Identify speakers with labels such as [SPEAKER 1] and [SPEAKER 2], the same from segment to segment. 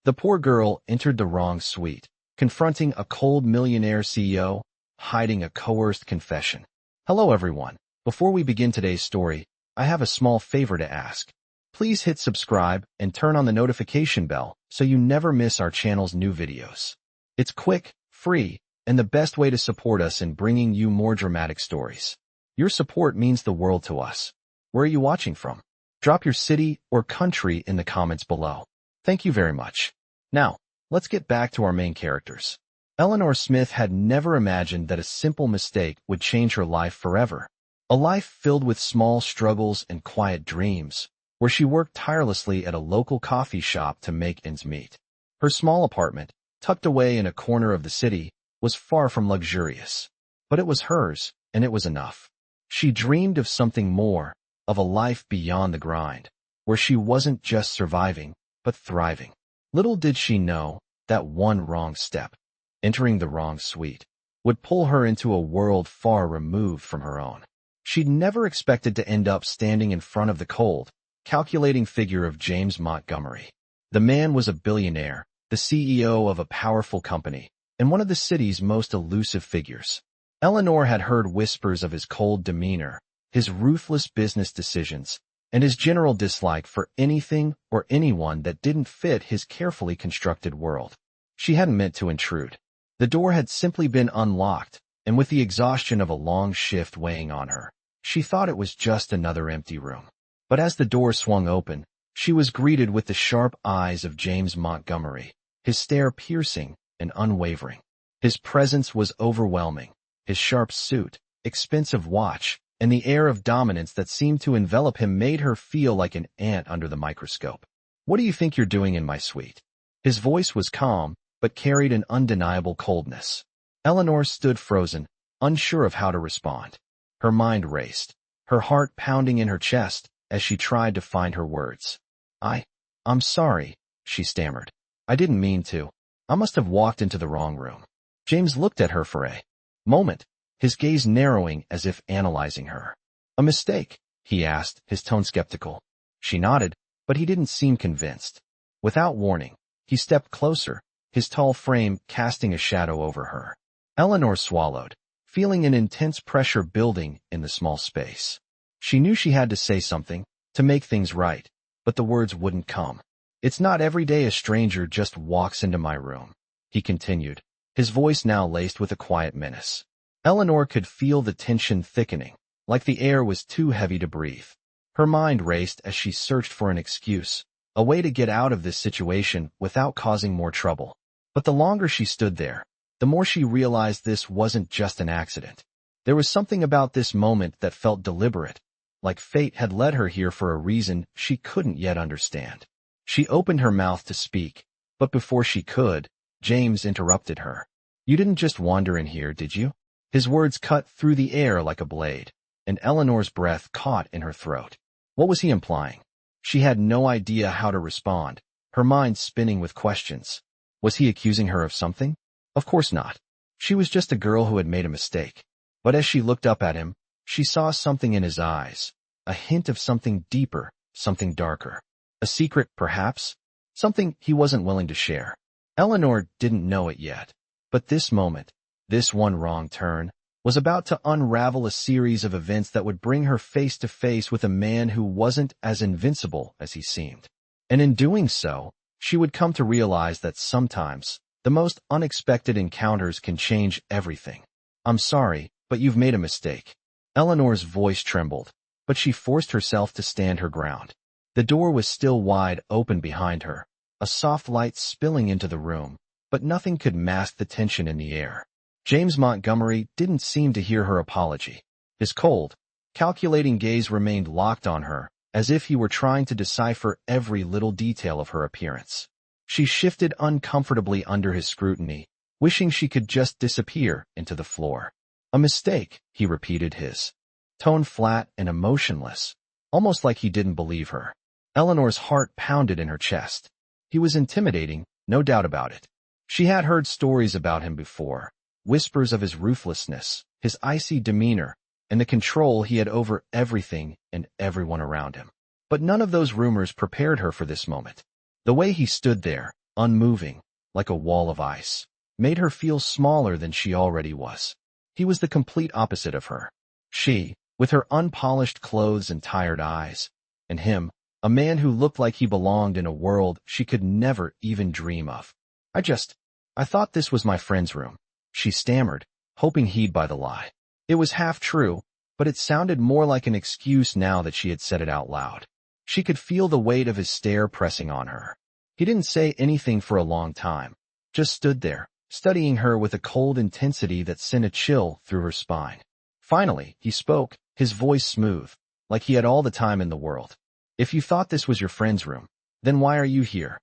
[SPEAKER 1] The poor girl entered the wrong suite, confronting a cold millionaire CEO, hiding a coerced confession. Hello everyone. Before we begin today's story, I have a small favor to ask. Please hit subscribe and turn on the notification bell so you never miss our channel's new videos. It's quick, free, and the best way to support us in bringing you more dramatic stories. Your support means the world to us. Where are you watching from? Drop your city or country in the comments below. Thank you very much. Now, let's get back to our main characters. Eleanor Smith had never imagined that a simple mistake would change her life forever. A life filled with small struggles and quiet dreams, where she worked tirelessly at a local coffee shop to make ends meet. Her small apartment, tucked away in a corner of the city, was far from luxurious. But it was hers, and it was enough. She dreamed of something more, of a life beyond the grind, where she wasn't just surviving, but thriving. Little did she know that one wrong step, entering the wrong suite, would pull her into a world far removed from her own. She'd never expected to end up standing in front of the cold, calculating figure of James Montgomery. The man was a billionaire, the CEO of a powerful company, and one of the city's most elusive figures. Eleanor had heard whispers of his cold demeanor, his ruthless business decisions, and his general dislike for anything or anyone that didn't fit his carefully constructed world. She hadn't meant to intrude. The door had simply been unlocked, and with the exhaustion of a long shift weighing on her, she thought it was just another empty room. But as the door swung open, she was greeted with the sharp eyes of James Montgomery, his stare piercing and unwavering. His presence was overwhelming, his sharp suit, expensive watch, and the air of dominance that seemed to envelop him made her feel like an ant under the microscope. "What do you think you're doing in my suite?" His voice was calm, but carried an undeniable coldness. Eleanor stood frozen, unsure of how to respond. Her mind raced, her heart pounding in her chest as she tried to find her words. I'm sorry," she stammered. "I didn't mean to. I must have walked into the wrong room." James looked at her for a moment, his gaze narrowing as if analyzing her. "A mistake?" he asked, his tone skeptical. She nodded, but he didn't seem convinced. Without warning, he stepped closer, his tall frame casting a shadow over her. Eleanor swallowed, feeling an intense pressure building in the small space. She knew she had to say something, to make things right, but the words wouldn't come. "It's not every day a stranger just walks into my room," he continued, his voice now laced with a quiet menace. Eleanor could feel the tension thickening, like the air was too heavy to breathe. Her mind raced as she searched for an excuse, a way to get out of this situation without causing more trouble. But the longer she stood there, the more she realized this wasn't just an accident. There was something about this moment that felt deliberate, like fate had led her here for a reason she couldn't yet understand. She opened her mouth to speak, but before she could, James interrupted her. "You didn't just wander in here, did you?" His words cut through the air like a blade, and Eleanor's breath caught in her throat. What was he implying? She had no idea how to respond, her mind spinning with questions. Was he accusing her of something? Of course not. She was just a girl who had made a mistake. But as she looked up at him, she saw something in his eyes, a hint of something deeper, something darker. A secret, perhaps? Something he wasn't willing to share. Eleanor didn't know it yet, but this moment, this one wrong turn, was about to unravel a series of events that would bring her face to face with a man who wasn't as invincible as he seemed. And in doing so, she would come to realize that sometimes, the most unexpected encounters can change everything. "I'm sorry, but you've made a mistake." Eleanor's voice trembled, but she forced herself to stand her ground. The door was still wide open behind her, a soft light spilling into the room, but nothing could mask the tension in the air. James Montgomery didn't seem to hear her apology. His cold, calculating gaze remained locked on her, as if he were trying to decipher every little detail of her appearance. She shifted uncomfortably under his scrutiny, wishing she could just disappear into the floor. "A mistake," he repeated, his tone flat and emotionless, almost like he didn't believe her. Eleanor's heart pounded in her chest. He was intimidating, no doubt about it. She had heard stories about him before, whispers of his ruthlessness, his icy demeanor, and the control he had over everything and everyone around him. But none of those rumors prepared her for this moment. The way he stood there, unmoving, like a wall of ice, made her feel smaller than she already was. He was the complete opposite of her. She, with her unpolished clothes and tired eyes, and him, a man who looked like he belonged in a world she could never even dream of. I thought this was my friend's room, she stammered, hoping he'd buy the lie. It was half true, but it sounded more like an excuse now that she had said it out loud. She could feel the weight of his stare pressing on her. He didn't say anything for a long time, just stood there, studying her with a cold intensity that sent a chill through her spine. Finally, he spoke, his voice smooth, like he had all the time in the world. If you thought this was your friend's room, then why are you here?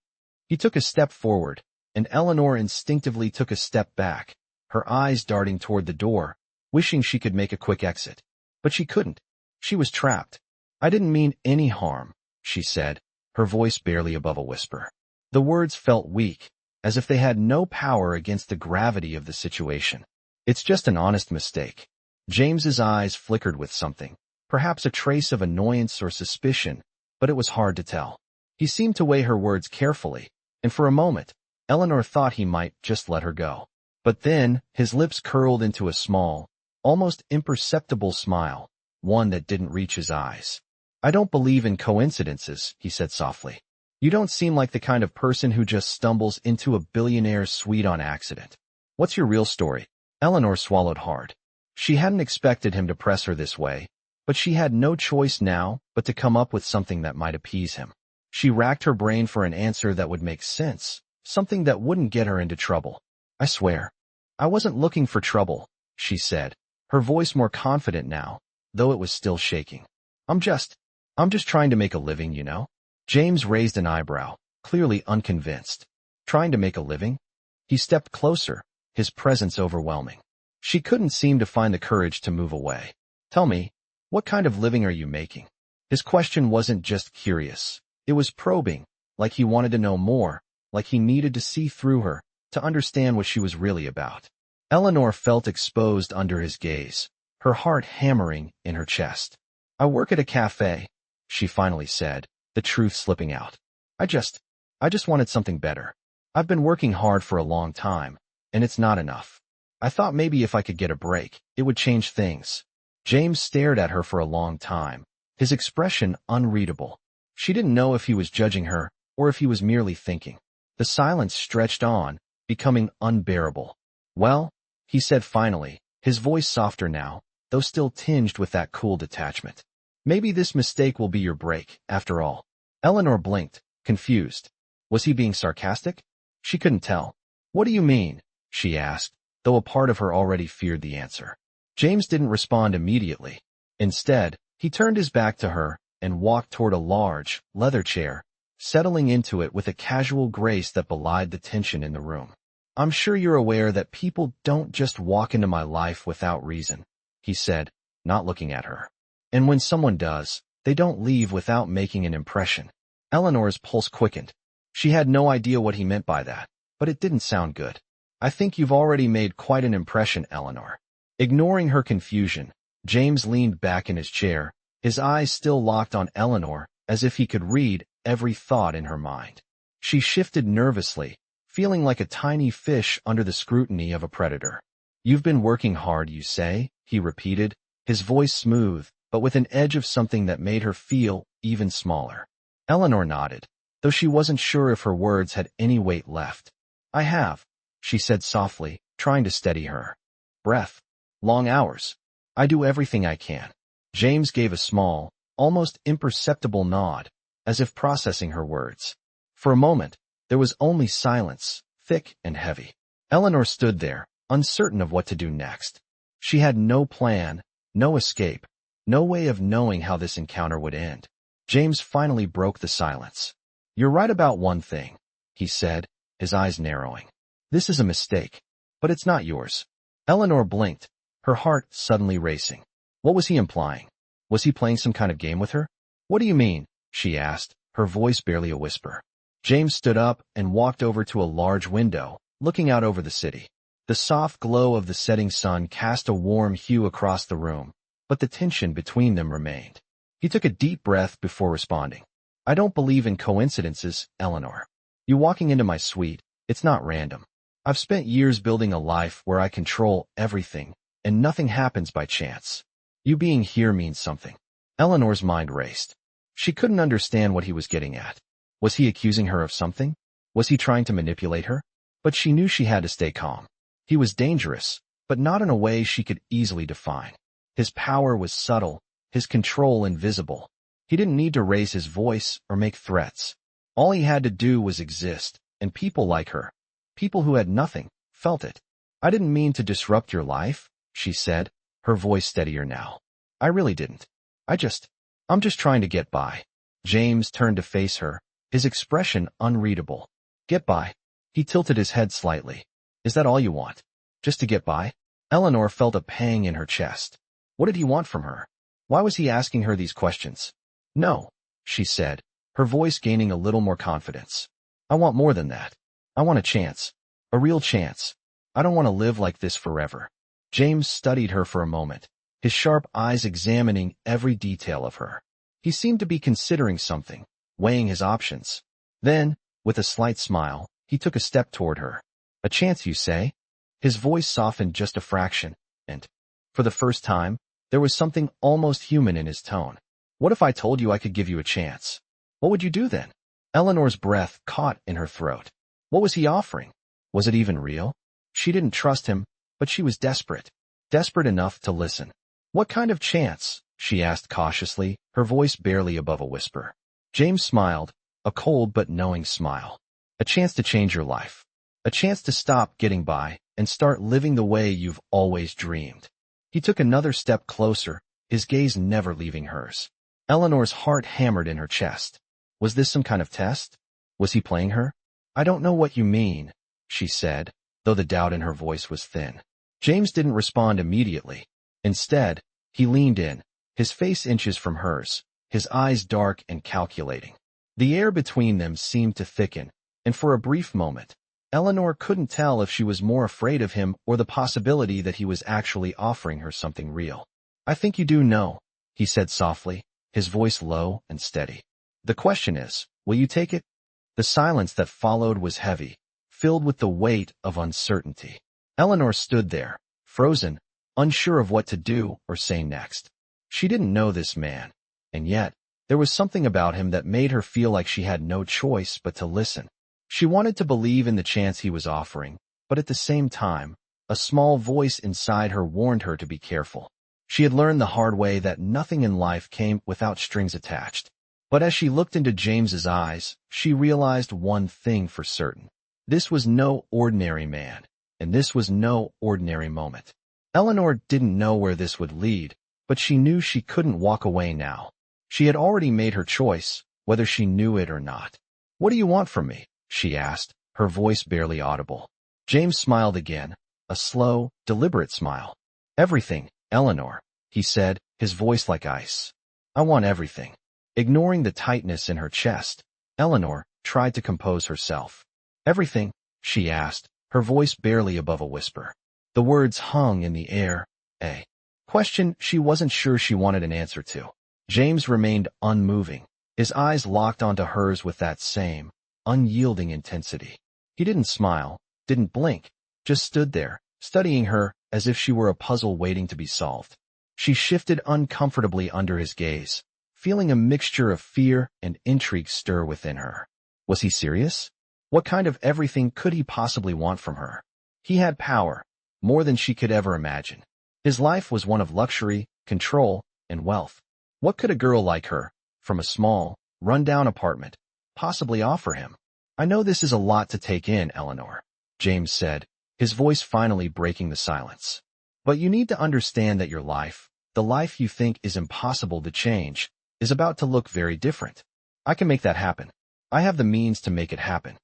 [SPEAKER 1] He took a step forward, and Eleanor instinctively took a step back, her eyes darting toward the door, wishing she could make a quick exit. But she couldn't. She was trapped. I didn't mean any harm, she said, her voice barely above a whisper. The words felt weak, as if they had no power against the gravity of the situation. It's just an honest mistake. James's eyes flickered with something, perhaps a trace of annoyance or suspicion, but it was hard to tell. He seemed to weigh her words carefully, and for a moment, Eleanor thought he might just let her go. But then, his lips curled into a small, almost imperceptible smile, one that didn't reach his eyes. I don't believe in coincidences, he said softly. You don't seem like the kind of person who just stumbles into a billionaire's suite on accident. What's your real story? Eleanor swallowed hard. She hadn't expected him to press her this way, but she had no choice now but to come up with something that might appease him. She racked her brain for an answer that would make sense, something that wouldn't get her into trouble. I swear, I wasn't looking for trouble, she said, her voice more confident now, though it was still shaking. I'm just trying to make a living, you know? James raised an eyebrow, clearly unconvinced. Trying to make a living? He stepped closer, his presence overwhelming. She couldn't seem to find the courage to move away. Tell me, what kind of living are you making? His question wasn't just curious. It was probing, like he wanted to know more, like he needed to see through her, to understand what she was really about. Eleanor felt exposed under his gaze, her heart hammering in her chest. I work at a cafe, she finally said, the truth slipping out. I just wanted something better. I've been working hard for a long time, and it's not enough. I thought maybe if I could get a break, it would change things. James stared at her for a long time, his expression unreadable. She didn't know if he was judging her or if he was merely thinking. The silence stretched on, becoming unbearable. Well, he said finally, his voice softer now, though still tinged with that cool detachment. Maybe this mistake will be your break, after all. Eleanor blinked, confused. Was he being sarcastic? She couldn't tell. What do you mean? She asked, though a part of her already feared the answer. James didn't respond immediately. Instead, he turned his back to her and walked toward a large, leather chair, settling into it with a casual grace that belied the tension in the room. I'm sure you're aware that people don't just walk into my life without reason, he said, not looking at her. And when someone does, they don't leave without making an impression. Eleanor's pulse quickened. She had no idea what he meant by that, but it didn't sound good. I think you've already made quite an impression, Eleanor. Ignoring her confusion, James leaned back in his chair, his eyes still locked on Eleanor, as if he could read every thought in her mind. She shifted nervously, feeling like a tiny fish under the scrutiny of a predator. You've been working hard, you say, he repeated, his voice smooth, but with an edge of something that made her feel even smaller. Eleanor nodded, though she wasn't sure if her words had any weight left. I have, she said softly, trying to steady her breath. Long hours. I do everything I can. James gave a small, almost imperceptible nod, as if processing her words. For a moment, there was only silence, thick and heavy. Eleanor stood there, uncertain of what to do next. She had no plan, no escape, no way of knowing how this encounter would end. James finally broke the silence. You're right about one thing, he said, his eyes narrowing. This is a mistake, but it's not yours. Eleanor blinked, her heart suddenly racing. What was he implying? Was he playing some kind of game with her? What do you mean? She asked, her voice barely a whisper. James stood up and walked over to a large window, looking out over the city. The soft glow of the setting sun cast a warm hue across the room, but the tension between them remained. He took a deep breath before responding. I don't believe in coincidences, Eleanor. You walking into my suite, it's not random. I've spent years building a life where I control everything, and nothing happens by chance. You being here means something. Eleanor's mind raced. She couldn't understand what he was getting at. Was he accusing her of something? Was he trying to manipulate her? But she knew she had to stay calm. He was dangerous, but not in a way she could easily define. His power was subtle, his control invisible. He didn't need to raise his voice or make threats. All he had to do was exist, and people like her, people who had nothing, felt it. I didn't mean to disrupt your life, she said, her voice steadier now. I really didn't. I'm just trying to get by. James turned to face her, his expression unreadable. Get by. He tilted his head slightly. Is that all you want? Just to get by? Eleanor felt a pang in her chest. What did he want from her? Why was he asking her these questions? No, she said, her voice gaining a little more confidence. I want more than that. I want a chance. A real chance. I don't want to live like this forever. James studied her for a moment, his sharp eyes examining every detail of her. He seemed to be considering something, weighing his options. Then, with a slight smile, he took a step toward her. A chance, you say? His voice softened just a fraction, and, for the first time, there was something almost human in his tone. What if I told you I could give you a chance? What would you do then? Eleanor's breath caught in her throat. What was he offering? Was it even real? She didn't trust him, but she was desperate. Desperate enough to listen. What kind of chance? She asked cautiously, her voice barely above a whisper. James smiled, a cold but knowing smile. A chance to change your life. A chance to stop getting by and start living the way you've always dreamed. He took another step closer, his gaze never leaving hers. Eleanor's heart hammered in her chest. Was this some kind of test? Was he playing her? I don't know what you mean, she said, though the doubt in her voice was thin. James didn't respond immediately. Instead, he leaned in, his face inches from hers, his eyes dark and calculating. The air between them seemed to thicken, and for a brief moment, Eleanor couldn't tell if she was more afraid of him or the possibility that he was actually offering her something real. I think you do know, he said softly, his voice low and steady. The question is, will you take it? The silence that followed was heavy, filled with the weight of uncertainty. Eleanor stood there, frozen, unsure of what to do or say next. She didn't know this man, and yet, there was something about him that made her feel like she had no choice but to listen. She wanted to believe in the chance he was offering, but at the same time, a small voice inside her warned her to be careful. She had learned the hard way that nothing in life came without strings attached. But as she looked into James's eyes, she realized one thing for certain. This was no ordinary man, and this was no ordinary moment. Eleanor didn't know where this would lead, but she knew she couldn't walk away now. She had already made her choice, whether she knew it or not. What do you want from me? She asked, her voice barely audible. James smiled again, a slow, deliberate smile. Everything, Eleanor, he said, his voice like ice. I want everything. Ignoring the tightness in her chest, Eleanor tried to compose herself. Everything? She asked, her voice barely above a whisper. The words hung in the air, a question she wasn't sure she wanted an answer to. James remained unmoving, his eyes locked onto hers with that same, unyielding intensity. He didn't smile, didn't blink, just stood there, studying her as if she were a puzzle waiting to be solved. She shifted uncomfortably under his gaze, feeling a mixture of fear and intrigue stir within her. Was he serious? What kind of everything could he possibly want from her? He had power, more than she could ever imagine. His life was one of luxury, control, and wealth. What could a girl like her, from a small, run-down apartment, possibly offer him? I know this is a lot to take in, Eleanor, James said, his voice finally breaking the silence. But you need to understand that your life, the life you think is impossible to change, is about to look very different. I can make that happen. I have the means to make it happen.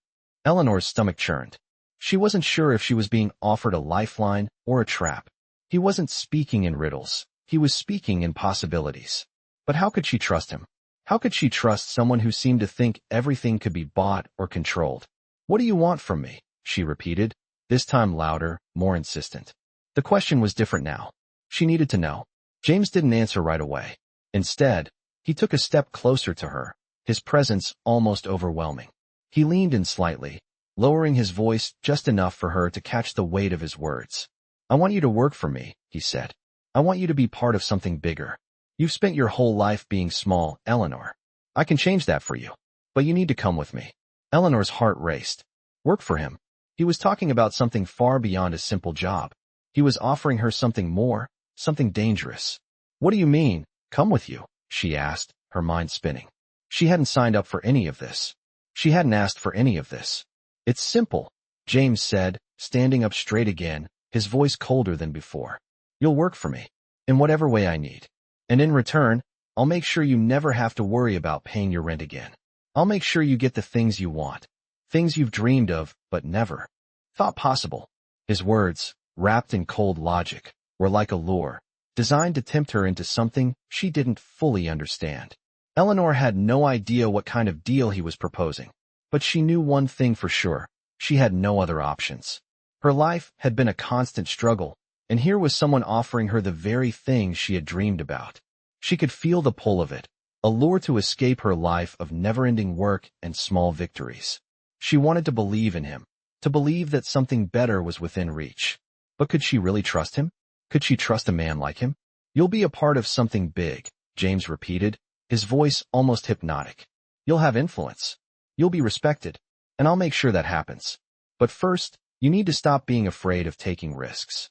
[SPEAKER 1] Eleanor's stomach churned. She wasn't sure if she was being offered a lifeline or a trap. He wasn't speaking in riddles. He was speaking in possibilities. But how could she trust him? How could she trust someone who seemed to think everything could be bought or controlled? What do you want from me? She repeated, this time louder, more insistent. The question was different now. She needed to know. James didn't answer right away. Instead, he took a step closer to her, his presence almost overwhelming. He leaned in slightly, lowering his voice just enough for her to catch the weight of his words. I want you to work for me, he said. I want you to be part of something bigger. You've spent your whole life being small, Eleanor. I can change that for you. But you need to come with me. Eleanor's heart raced. Work for him. He was talking about something far beyond a simple job. He was offering her something more, something dangerous. What do you mean, come with you? She asked, her mind spinning. She hadn't signed up for any of this. She hadn't asked for any of this. It's simple, James said, standing up straight again, his voice colder than before. You'll work for me, in whatever way I need. And in return, I'll make sure you never have to worry about paying your rent again. I'll make sure you get the things you want, things you've dreamed of but never thought possible. His words, wrapped in cold logic, were like a lure, designed to tempt her into something she didn't fully understand. Eleanor had no idea what kind of deal he was proposing, but she knew one thing for sure. She had no other options. Her life had been a constant struggle, and here was someone offering her the very thing she had dreamed about. She could feel the pull of it, a lure to escape her life of never-ending work and small victories. She wanted to believe in him, to believe that something better was within reach. But could she really trust him? Could she trust a man like him? You'll be a part of something big, James repeated, his voice almost hypnotic. You'll have influence. You'll be respected, and I'll make sure that happens. But first, you need to stop being afraid of taking risks.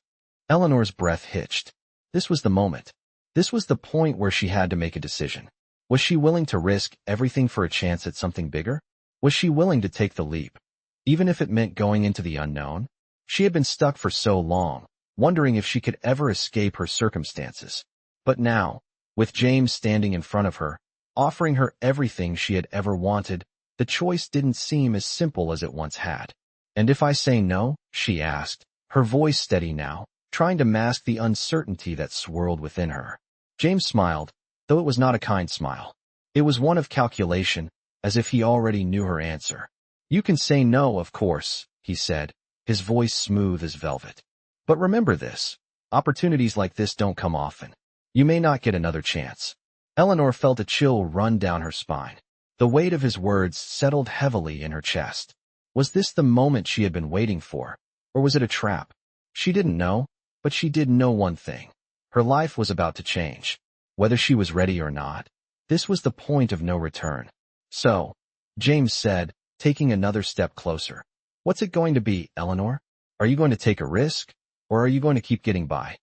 [SPEAKER 1] Eleanor's breath hitched. This was the moment. This was the point where she had to make a decision. Was she willing to risk everything for a chance at something bigger? Was she willing to take the leap, even if it meant going into the unknown? She had been stuck for so long, wondering if she could ever escape her circumstances. But now, with James standing in front of her, offering her everything she had ever wanted, the choice didn't seem as simple as it once had. And if I say no? She asked, her voice steady now, trying to mask the uncertainty that swirled within her. James smiled, though it was not a kind smile. It was one of calculation, as if he already knew her answer. You can say no, of course, he said, his voice smooth as velvet. But remember this, opportunities like this don't come often. You may not get another chance. Eleanor felt a chill run down her spine. The weight of his words settled heavily in her chest. Was this the moment she had been waiting for, or was it a trap? She didn't know, but she did know one thing. Her life was about to change. Whether she was ready or not, this was the point of no return. So, James said, taking another step closer. What's it going to be, Eleanor? Are you going to take a risk, or are you going to keep getting by?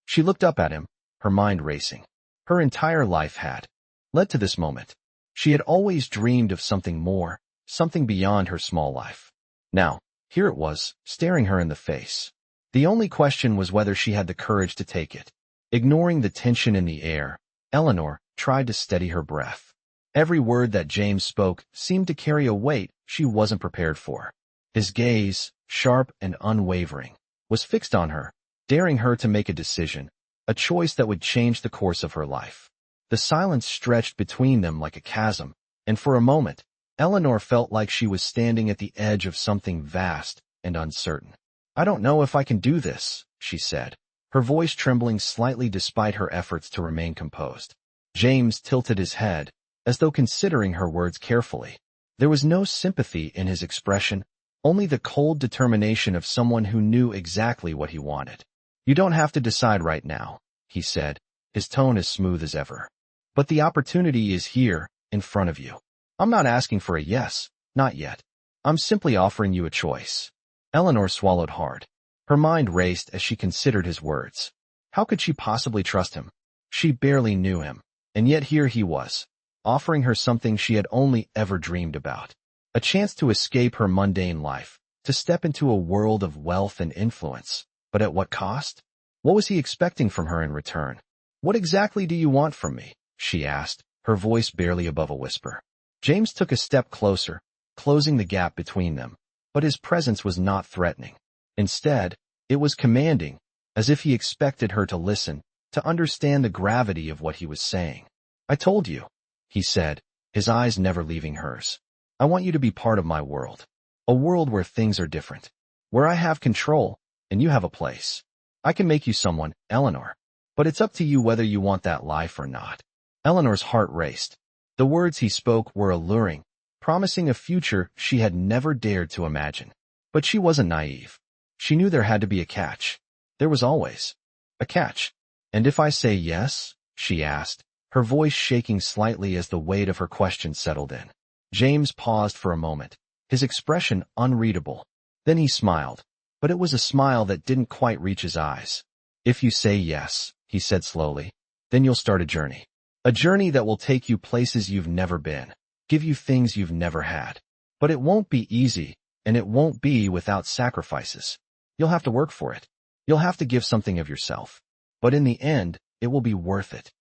[SPEAKER 1] She looked up at him, her mind racing. Her entire life had led to this moment. She had always dreamed of something more, something beyond her small life. Now, here it was, staring her in the face. The only question was whether she had the courage to take it. Ignoring the tension in the air, Eleanor tried to steady her breath. Every word that James spoke seemed to carry a weight she wasn't prepared for. His gaze, sharp and unwavering, was fixed on her, daring her to make a decision, a choice that would change the course of her life. The silence stretched between them like a chasm, and for a moment, Eleanor felt like she was standing at the edge of something vast and uncertain. I don't know if I can do this, she said, her voice trembling slightly despite her efforts to remain composed. James tilted his head, as though considering her words carefully. There was no sympathy in his expression, only the cold determination of someone who knew exactly what he wanted. You don't have to decide right now, he said, his tone as smooth as ever. But the opportunity is here, in front of you. I'm not asking for a yes, not yet. I'm simply offering you a choice. Eleanor swallowed hard. Her mind raced as she considered his words. How could she possibly trust him? She barely knew him, and yet here he was, offering her something she had only ever dreamed about. A chance to escape her mundane life, to step into a world of wealth and influence. But at what cost? What was he expecting from her in return? What exactly do you want from me? She asked, her voice barely above a whisper. James took a step closer, closing the gap between them, but his presence was not threatening. Instead, it was commanding, as if he expected her to listen, to understand the gravity of what he was saying. I told you, he said, his eyes never leaving hers. I want you to be part of my world. A world where things are different, where I have control, and you have a place. I can make you someone, Eleanor. But it's up to you whether you want that life or not. Eleanor's heart raced. The words he spoke were alluring, promising a future she had never dared to imagine. But she wasn't naive. She knew there had to be a catch. There was always a catch. "And if I say yes?" she asked, her voice shaking slightly as the weight of her question settled in. James paused for a moment, his expression unreadable. Then he smiled, but it was a smile that didn't quite reach his eyes. "If you say yes," he said slowly, "then you'll start a journey. A journey that will take you places you've never been, give you things you've never had. But it won't be easy, and it won't be without sacrifices. You'll have to work for it. You'll have to give something of yourself. But in the end, it will be worth it."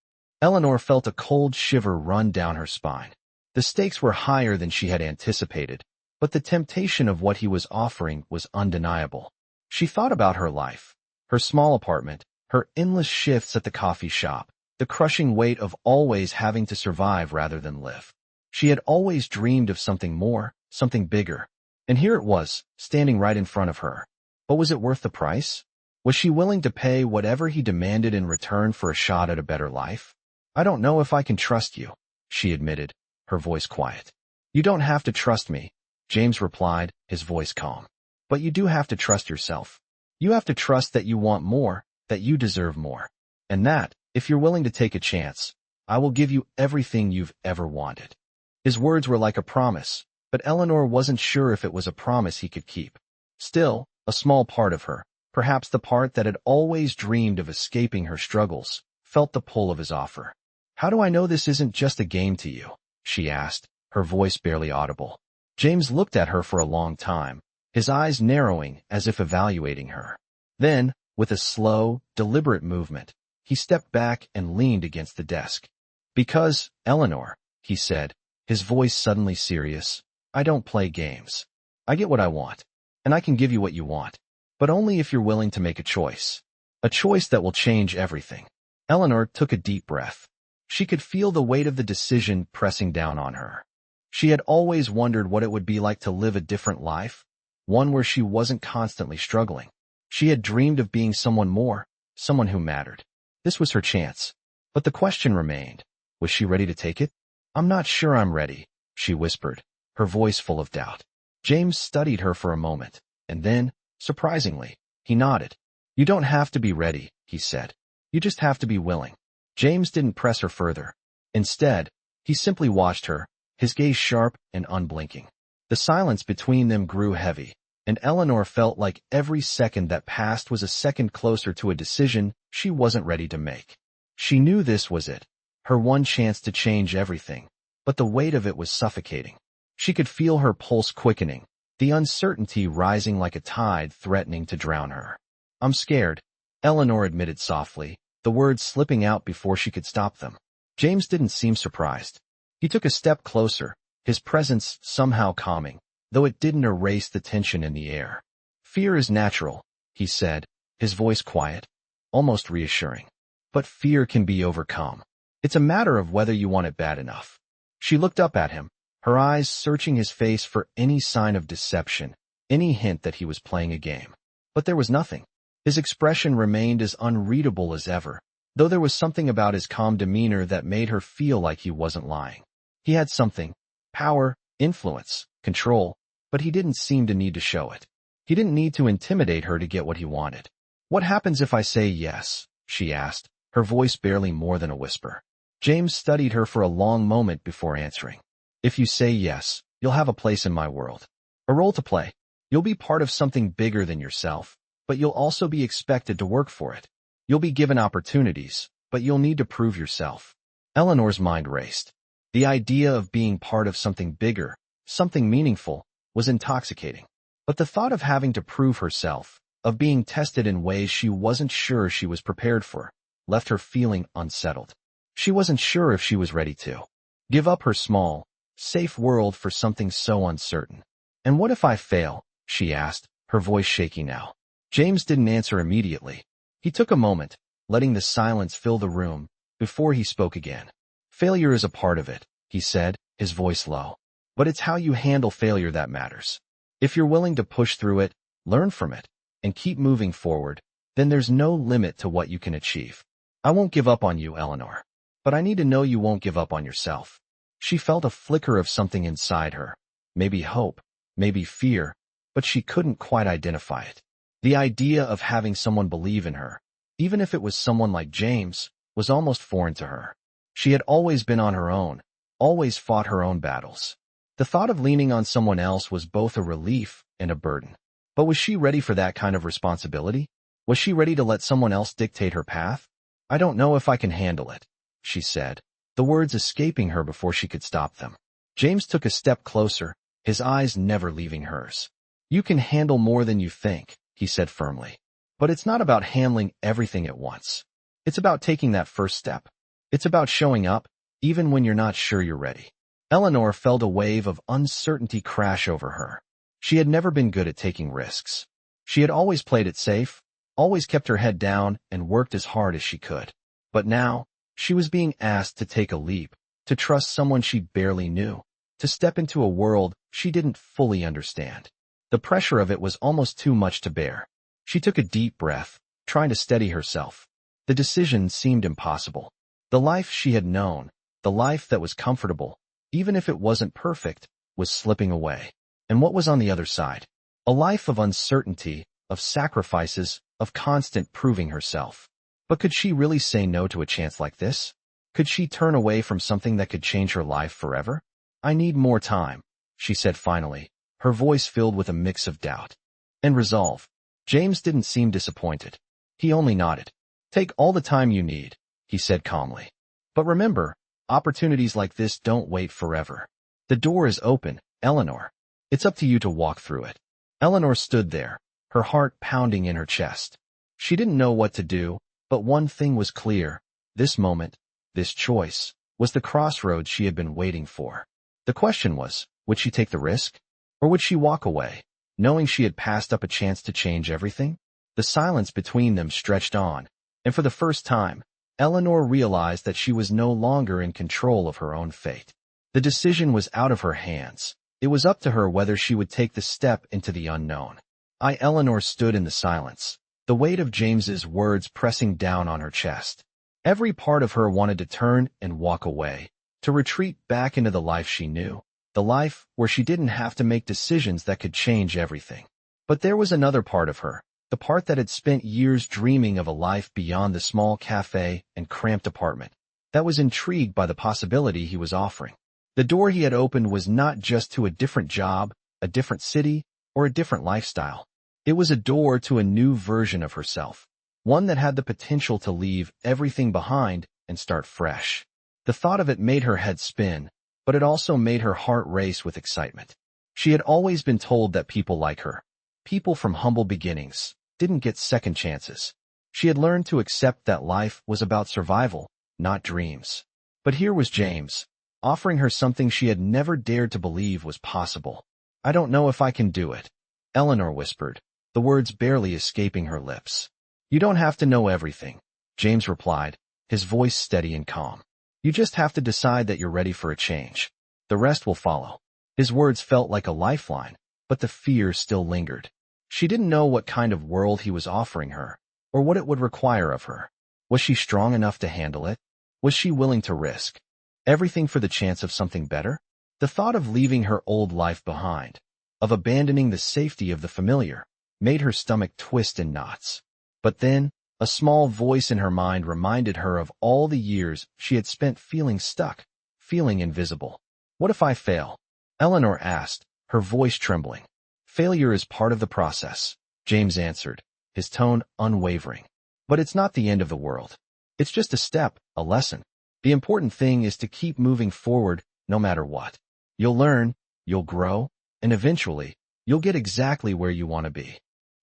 [SPEAKER 1] Eleanor felt a cold shiver run down her spine. The stakes were higher than she had anticipated, but the temptation of what he was offering was undeniable. She thought about her life, her small apartment, her endless shifts at the coffee shop, the crushing weight of always having to survive rather than live. She had always dreamed of something more, something bigger. And here it was, standing right in front of her. But was it worth the price? Was she willing to pay whatever he demanded in return for a shot at a better life? "I don't know if I can trust you," she admitted, her voice quiet. "You don't have to trust me," James replied, his voice calm. "But you do have to trust yourself. You have to trust that you want more, that you deserve more. And that, if you're willing to take a chance, I will give you everything you've ever wanted." His words were like a promise, but Eleanor wasn't sure if it was a promise he could keep. Still, a small part of her, perhaps the part that had always dreamed of escaping her struggles, felt the pull of his offer. "How do I know this isn't just a game to you?" she asked, her voice barely audible. James looked at her for a long time, his eyes narrowing as if evaluating her. Then, with a slow, deliberate movement, he stepped back and leaned against the desk. "Because, Eleanor," he said, his voice suddenly serious, "I don't play games. I get what I want, and I can give you what you want, but only if you're willing to make a choice. A choice that will change everything." Eleanor took a deep breath. She could feel the weight of the decision pressing down on her. She had always wondered what it would be like to live a different life, one where she wasn't constantly struggling. She had dreamed of being someone more, someone who mattered. This was her chance. But the question remained, was she ready to take it? "I'm not sure I'm ready," she whispered, her voice full of doubt. James studied her for a moment, and then, surprisingly, he nodded. "You don't have to be ready," he said. "You just have to be willing." James didn't press her further. Instead, he simply watched her, his gaze sharp and unblinking. The silence between them grew heavy, and Eleanor felt like every second that passed was a second closer to a decision she wasn't ready to make. She knew this was it, her one chance to change everything, but the weight of it was suffocating. She could feel her pulse quickening, the uncertainty rising like a tide threatening to drown her. "I'm scared," Eleanor admitted softly, the words slipping out before she could stop them. James didn't seem surprised. He took a step closer, his presence somehow calming, though it didn't erase the tension in the air. "Fear is natural," he said, his voice quiet, almost reassuring. "But fear can be overcome. It's a matter of whether you want it bad enough." She looked up at him, her eyes searching his face for any sign of deception, any hint that he was playing a game. But there was nothing. His expression remained as unreadable as ever, though there was something about his calm demeanor that made her feel like he wasn't lying. He had something, power, influence, control, but he didn't seem to need to show it. He didn't need to intimidate her to get what he wanted. "What happens if I say yes?" she asked, her voice barely more than a whisper. James studied her for a long moment before answering. "If you say yes, you'll have a place in my world. A role to play. You'll be part of something bigger than yourself, but you'll also be expected to work for it. You'll be given opportunities, but you'll need to prove yourself." Eleanor's mind raced. The idea of being part of something bigger, something meaningful, was intoxicating. But the thought of having to prove herself, of being tested in ways she wasn't sure she was prepared for, left her feeling unsettled. She wasn't sure if she was ready to give up her small, safe world for something so uncertain. "And what if I fail?" she asked, her voice shaky now. James didn't answer immediately. He took a moment, letting the silence fill the room, before he spoke again. "Failure is a part of it," he said, his voice low. "But it's how you handle failure that matters. If you're willing to push through it, learn from it, and keep moving forward, then there's no limit to what you can achieve. I won't give up on you, Eleanor. But I need to know you won't give up on yourself." She felt a flicker of something inside her. Maybe hope, maybe fear, but she couldn't quite identify it. The idea of having someone believe in her, even if it was someone like James, was almost foreign to her. She had always been on her own, always fought her own battles. The thought of leaning on someone else was both a relief and a burden. But was she ready for that kind of responsibility? Was she ready to let someone else dictate her path? "I don't know if I can handle it," she said, the words escaping her before she could stop them. James took a step closer, his eyes never leaving hers. "You can handle more than you think," he said firmly. "But it's not about handling everything at once. It's about taking that first step. It's about showing up, even when you're not sure you're ready." Eleanor felt a wave of uncertainty crash over her. She had never been good at taking risks. She had always played it safe, always kept her head down and worked as hard as she could. But now, she was being asked to take a leap, to trust someone she barely knew, to step into a world she didn't fully understand. The pressure of it was almost too much to bear. She took a deep breath, trying to steady herself. The decision seemed impossible. The life she had known, the life that was comfortable, even if it wasn't perfect, was slipping away. And what was on the other side? A life of uncertainty, of sacrifices, of constant proving herself. But could she really say no to a chance like this? Could she turn away from something that could change her life forever? "I need more time," she said finally, her voice filled with a mix of doubt and resolve. James didn't seem disappointed. He only nodded. "Take all the time you need," he said calmly. "But remember, opportunities like this don't wait forever. The door is open, Eleanor. It's up to you to walk through it." Eleanor stood there, her heart pounding in her chest. She didn't know what to do, but one thing was clear. This moment, this choice, was the crossroads she had been waiting for. The question was, would she take the risk? Or would she walk away, knowing she had passed up a chance to change everything? The silence between them stretched on, and for the first time, Eleanor realized that she was no longer in control of her own fate. The decision was out of her hands. It was up to her whether she would take the step into the unknown. Eleanor stood in the silence, the weight of James's words pressing down on her chest. Every part of her wanted to turn and walk away, to retreat back into the life she knew, the life where she didn't have to make decisions that could change everything. But there was another part of her, the part that had spent years dreaming of a life beyond the small cafe and cramped apartment, that was intrigued by the possibility he was offering. The door he had opened was not just to a different job, a different city, or a different lifestyle. It was a door to a new version of herself, one that had the potential to leave everything behind and start fresh. The thought of it made her head spin, but it also made her heart race with excitement. She had always been told that people like her, people from humble beginnings, didn't get second chances. She had learned to accept that life was about survival, not dreams. But here was James, offering her something she had never dared to believe was possible. "I don't know if I can do it," Eleanor whispered, the words barely escaping her lips. "You don't have to know everything," James replied, his voice steady and calm. "You just have to decide that you're ready for a change. The rest will follow." His words felt like a lifeline, but the fear still lingered. She didn't know what kind of world he was offering her, or what it would require of her. Was she strong enough to handle it? Was she willing to risk everything for the chance of something better? The thought of leaving her old life behind, of abandoning the safety of the familiar, made her stomach twist in knots. But then, a small voice in her mind reminded her of all the years she had spent feeling stuck, feeling invisible. "What if I fail?" Eleanor asked, her voice trembling. "Failure is part of the process," James answered, his tone unwavering. "But it's not the end of the world. It's just a step, a lesson. The important thing is to keep moving forward no matter what. You'll learn, you'll grow, and eventually, you'll get exactly where you want to be."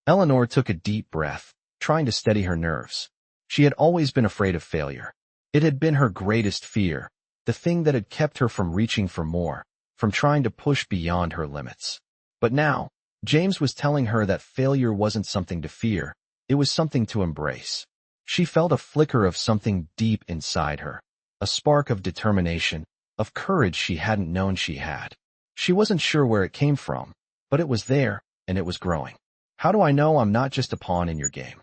[SPEAKER 1] Eleanor took a deep breath, trying to steady her nerves. She had always been afraid of failure. It had been her greatest fear, the thing that had kept her from reaching for more, from trying to push beyond her limits. But now, James was telling her that failure wasn't something to fear, it was something to embrace. She felt a flicker of something deep inside her, a spark of determination, of courage she hadn't known she had. She wasn't sure where it came from, but it was there, and it was growing. "How do I know I'm not just a pawn in your game?"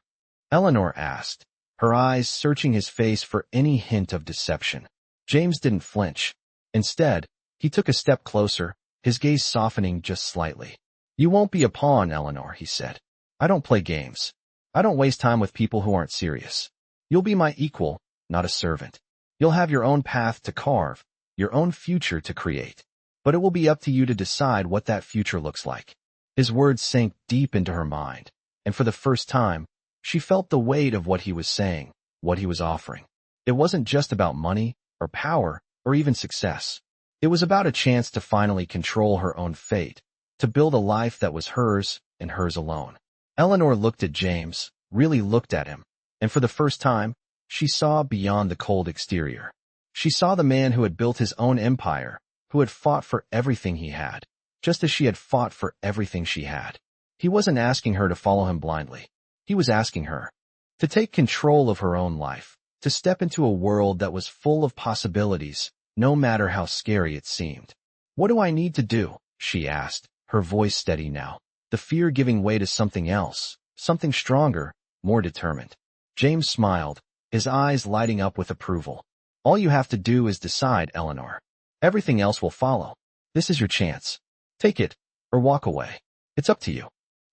[SPEAKER 1] Eleanor asked, her eyes searching his face for any hint of deception. James didn't flinch. Instead, he took a step closer, his gaze softening just slightly. "You won't be a pawn, Eleanor," he said. "I don't play games. I don't waste time with people who aren't serious. You'll be my equal, not a servant. You'll have your own path to carve, your own future to create. But it will be up to you to decide what that future looks like." His words sank deep into her mind, and for the first time, she felt the weight of what he was saying, what he was offering. It wasn't just about money, or power, or even success. It was about a chance to finally control her own fate, to build a life that was hers and hers alone. Eleanor looked at James, really looked at him, and for the first time, she saw beyond the cold exterior. She saw the man who had built his own empire, who had fought for everything he had, just as she had fought for everything she had. He wasn't asking her to follow him blindly. He was asking her to take control of her own life, to step into a world that was full of possibilities, no matter how scary it seemed. "What do I need to do?" she asked, her voice steady now, the fear giving way to something else, something stronger, more determined. James smiled, his eyes lighting up with approval. "All you have to do is decide, Eleanor. Everything else will follow. This is your chance. Take it, or walk away. It's up to you."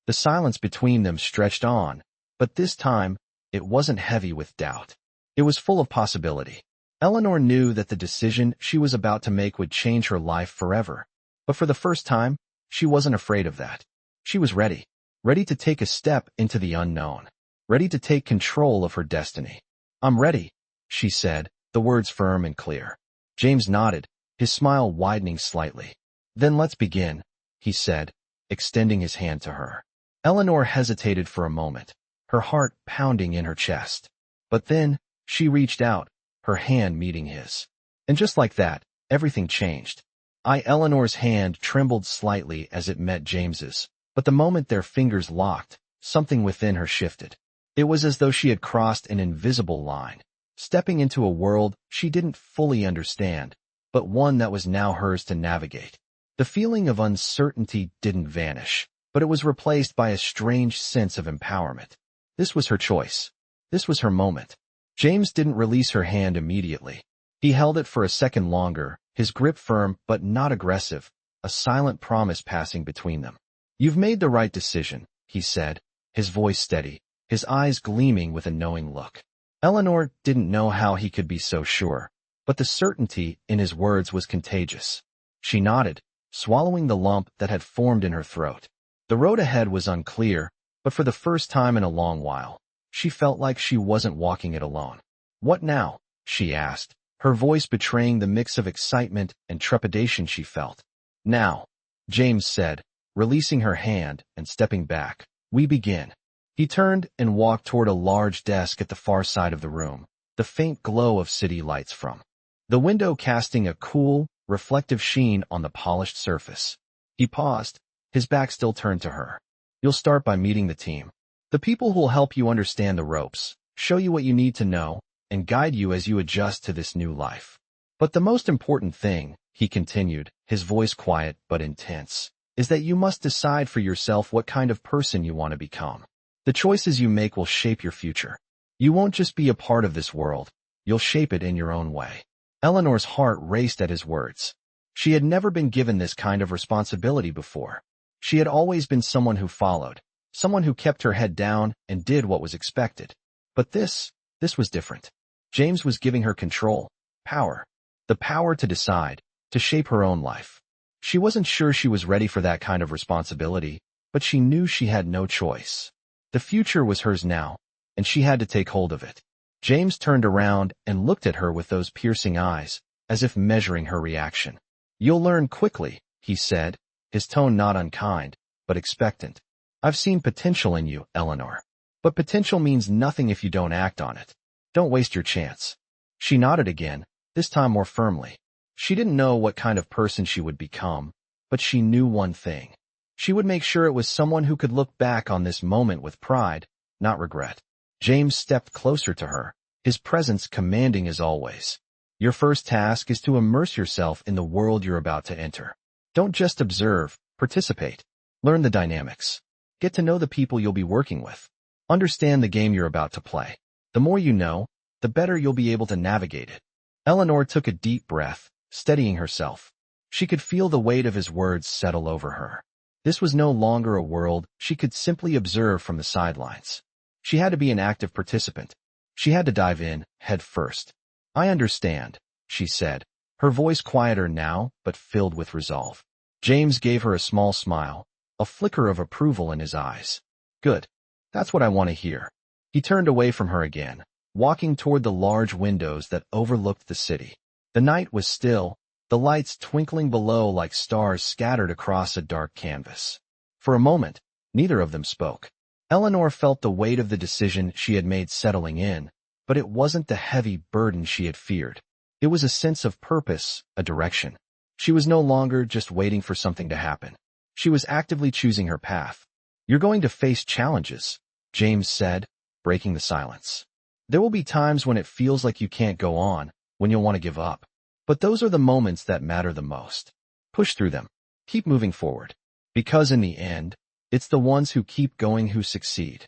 [SPEAKER 1] The silence between them stretched on, but this time, it wasn't heavy with doubt. It was full of possibility. Eleanor knew that the decision she was about to make would change her life forever. But for the first time, she wasn't afraid of that. She was ready. Ready to take a step into the unknown. Ready to take control of her destiny. "I'm ready," she said, the words firm and clear. James nodded, his smile widening slightly. "Then let's begin," he said, extending his hand to her. Eleanor hesitated for a moment, her heart pounding in her chest. But then, she reached out, her hand meeting his. And just like that, everything changed. Eleanor's hand trembled slightly as it met James's, but the moment their fingers locked, something within her shifted. It was as though she had crossed an invisible line, stepping into a world she didn't fully understand, but one that was now hers to navigate. The feeling of uncertainty didn't vanish, but it was replaced by a strange sense of empowerment. This was her choice. This was her moment. James didn't release her hand immediately. He held it for a second longer, his grip firm but not aggressive, a silent promise passing between them. "You've made the right decision," he said, his voice steady, his eyes gleaming with a knowing look. Eleanor didn't know how he could be so sure, but the certainty in his words was contagious. She nodded, swallowing the lump that had formed in her throat. The road ahead was unclear, but for the first time in a long while, she felt like she wasn't walking it alone. "What now?" she asked, her voice betraying the mix of excitement and trepidation she felt. "Now," James said, releasing her hand and stepping back. "We begin." He turned and walked toward a large desk at the far side of the room, the faint glow of city lights from the window casting a cool, reflective sheen on the polished surface. He paused, his back still turned to her. "You'll start by meeting the team. The people who'll help you understand the ropes, show you what you need to know, and guide you as you adjust to this new life. But the most important thing," he continued, his voice quiet but intense, "is that you must decide for yourself what kind of person you want to become. The choices you make will shape your future. You won't just be a part of this world, you'll shape it in your own way." Eleanor's heart raced at his words. She had never been given this kind of responsibility before. She had always been someone who followed, someone who kept her head down and did what was expected. But this was different. James was giving her control, power. The power to decide, to shape her own life. She wasn't sure she was ready for that kind of responsibility, but she knew she had no choice. The future was hers now, and she had to take hold of it. James turned around and looked at her with those piercing eyes, as if measuring her reaction. "You'll learn quickly," he said, his tone not unkind, but expectant. "I've seen potential in you, Eleanor. But potential means nothing if you don't act on it. Don't waste your chance." She nodded again, this time more firmly. She didn't know what kind of person she would become, but she knew one thing. She would make sure it was someone who could look back on this moment with pride, not regret. James stepped closer to her, his presence commanding as always. "Your first task is to immerse yourself in the world you're about to enter. Don't just observe, participate. Learn the dynamics. Get to know the people you'll be working with. Understand the game you're about to play. The more you know, the better you'll be able to navigate it." Eleanor took a deep breath, steadying herself. She could feel the weight of his words settle over her. This was no longer a world she could simply observe from the sidelines. She had to be an active participant. She had to dive in, head first. "I understand," she said, her voice quieter now, but filled with resolve. James gave her a small smile, a flicker of approval in his eyes. "Good. That's what I want to hear." He turned away from her again, walking toward the large windows that overlooked the city. The night was still, the lights twinkling below like stars scattered across a dark canvas. For a moment, neither of them spoke. Eleanor felt the weight of the decision she had made settling in, but it wasn't the heavy burden she had feared. It was a sense of purpose, a direction. She was no longer just waiting for something to happen. She was actively choosing her path. "You're going to face challenges," James said, breaking the silence. "There will be times when it feels like you can't go on, when you'll want to give up. But those are the moments that matter the most. Push through them. Keep moving forward. Because in the end, it's the ones who keep going who succeed."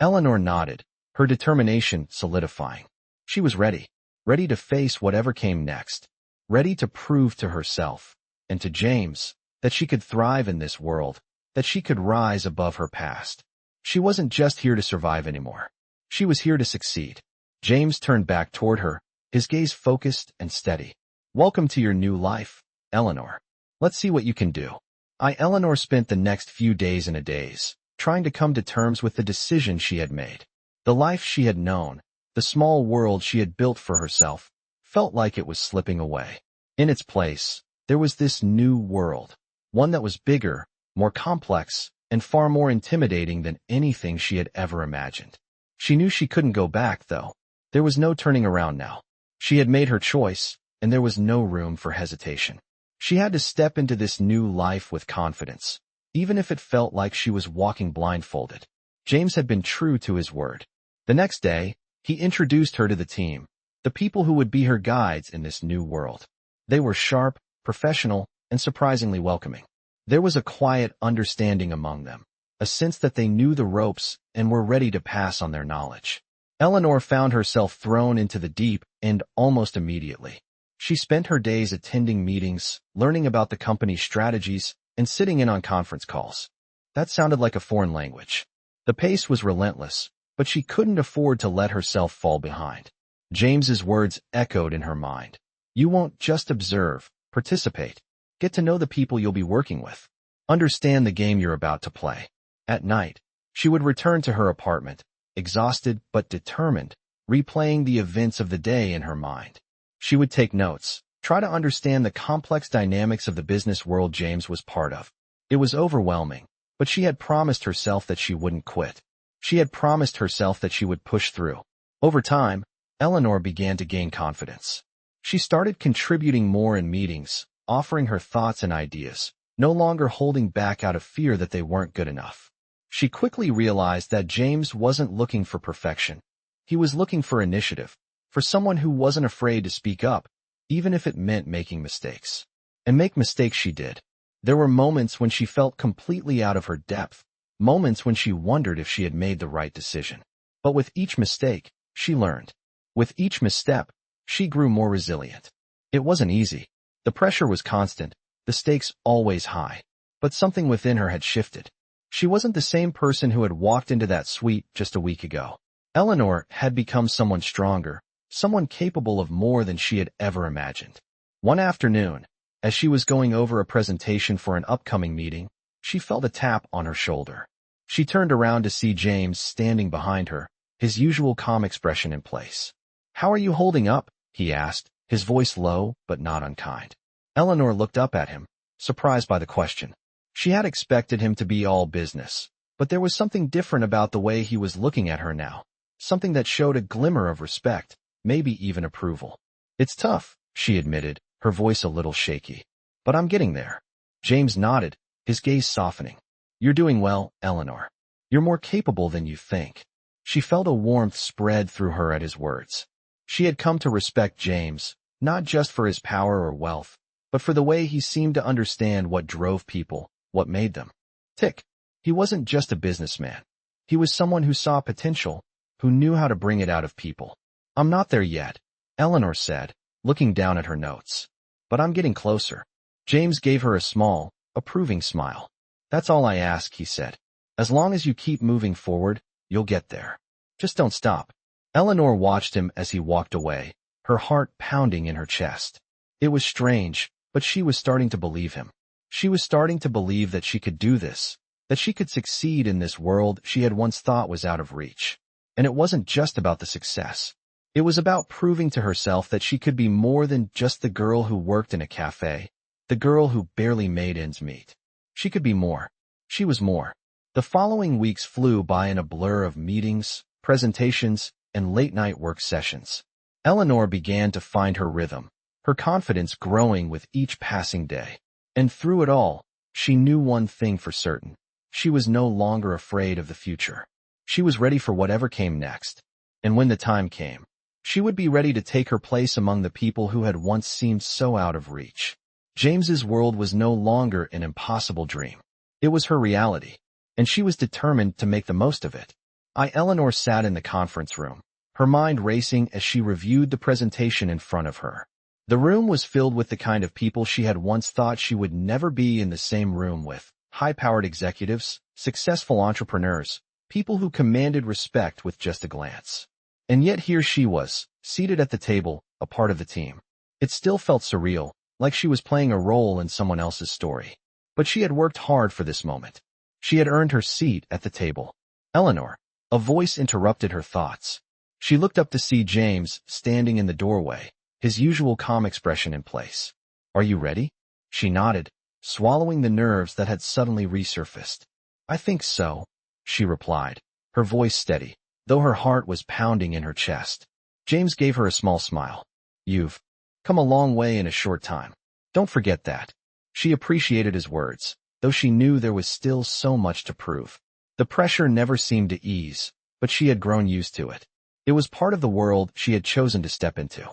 [SPEAKER 1] Eleanor nodded, her determination solidifying. She was ready to face whatever came next, ready to prove to herself, and to James, that she could thrive in this world, that she could rise above her past. She wasn't just here to survive anymore. She was here to succeed. James turned back toward her, his gaze focused and steady. "Welcome to your new life, Eleanor. Let's see what you can do." Eleanor spent the next few days in a daze, trying to come to terms with the decision she had made. The life she had known, the small world she had built for herself, felt like it was slipping away. In its place, there was this new world, one that was bigger, more complex, and far more intimidating than anything she had ever imagined. She knew she couldn't go back, though. There was no turning around now. She had made her choice, and there was no room for hesitation. She had to step into this new life with confidence, even if it felt like she was walking blindfolded. James had been true to his word. The next day, he introduced her to the team, the people who would be her guides in this new world. They were sharp, professional, and surprisingly welcoming. There was a quiet understanding among them, a sense that they knew the ropes and were ready to pass on their knowledge. Eleanor found herself thrown into the deep end almost immediately. She spent her days attending meetings, learning about the company's strategies, and sitting in on conference calls. That sounded like a foreign language. The pace was relentless, but she couldn't afford to let herself fall behind. James's words echoed in her mind. "You won't just observe, participate. Get to know the people you'll be working with. Understand the game you're about to play." At night, she would return to her apartment, exhausted but determined, replaying the events of the day in her mind. She would take notes, try to understand the complex dynamics of the business world James was part of. It was overwhelming, but she had promised herself that she wouldn't quit. She had promised herself that she would push through. Over time, Eleanor began to gain confidence. She started contributing more in meetings, offering her thoughts and ideas, no longer holding back out of fear that they weren't good enough. She quickly realized that James wasn't looking for perfection. He was looking for initiative, for someone who wasn't afraid to speak up, even if it meant making mistakes. And make mistakes she did. There were moments when she felt completely out of her depth, moments when she wondered if she had made the right decision. But with each mistake, she learned. With each misstep, she grew more resilient. It wasn't easy. The pressure was constant, the stakes always high. But something within her had shifted. She wasn't the same person who had walked into that suite just a week ago. Eleanor had become someone stronger, someone capable of more than she had ever imagined. One afternoon, as she was going over a presentation for an upcoming meeting, she felt a tap on her shoulder. She turned around to see James standing behind her, his usual calm expression in place. "How are you holding up?" he asked, his voice low but not unkind. Eleanor looked up at him, surprised by the question. She had expected him to be all business, but there was something different about the way he was looking at her now, something that showed a glimmer of respect, maybe even approval. "It's tough," she admitted, her voice a little shaky. "But I'm getting there." James nodded, his gaze softening. "You're doing well, Eleanor. You're more capable than you think." She felt a warmth spread through her at his words. She had come to respect James, not just for his power or wealth, but for the way he seemed to understand what drove people, what made them tick. He wasn't just a businessman. He was someone who saw potential, who knew how to bring it out of people. "I'm not there yet," Eleanor said, looking down at her notes. but I'm getting closer. James gave her a small, approving smile. That's all I ask, he said. As long as you keep moving forward, you'll get there. Just don't stop. Eleanor watched him as he walked away, her heart pounding in her chest. It was strange, but she was starting to believe him. She was starting to believe that she could do this, that she could succeed in this world she had once thought was out of reach. And it wasn't just about the success. It was about proving to herself that she could be more than just the girl who worked in a cafe, the girl who barely made ends meet. She could be more. She was more. The following weeks flew by in a blur of meetings, presentations, and late-night work sessions. Eleanor began to find her rhythm, her confidence growing with each passing day. And through it all, she knew one thing for certain. She was no longer afraid of the future. She was ready for whatever came next. And when the time came, she would be ready to take her place among the people who had once seemed so out of reach. James's world was no longer an impossible dream. It was her reality, and she was determined to make the most of it. Eleanor sat in the conference room, her mind racing as she reviewed the presentation in front of her. The room was filled with the kind of people she had once thought she would never be in the same room with: high-powered executives, successful entrepreneurs, people who commanded respect with just a glance. And yet here she was, seated at the table, a part of the team. It still felt surreal, like she was playing a role in someone else's story. But she had worked hard for this moment. She had earned her seat at the table. Eleanor. A voice interrupted her thoughts. She looked up to see James standing in the doorway, his usual calm expression in place. Are you ready? She nodded, swallowing the nerves that had suddenly resurfaced. I think so, she replied, her voice steady, though her heart was pounding in her chest. James gave her a small smile. You've come a long way in a short time. Don't forget that. She appreciated his words, though she knew there was still so much to prove. The pressure never seemed to ease, but she had grown used to it. It was part of the world she had chosen to step into.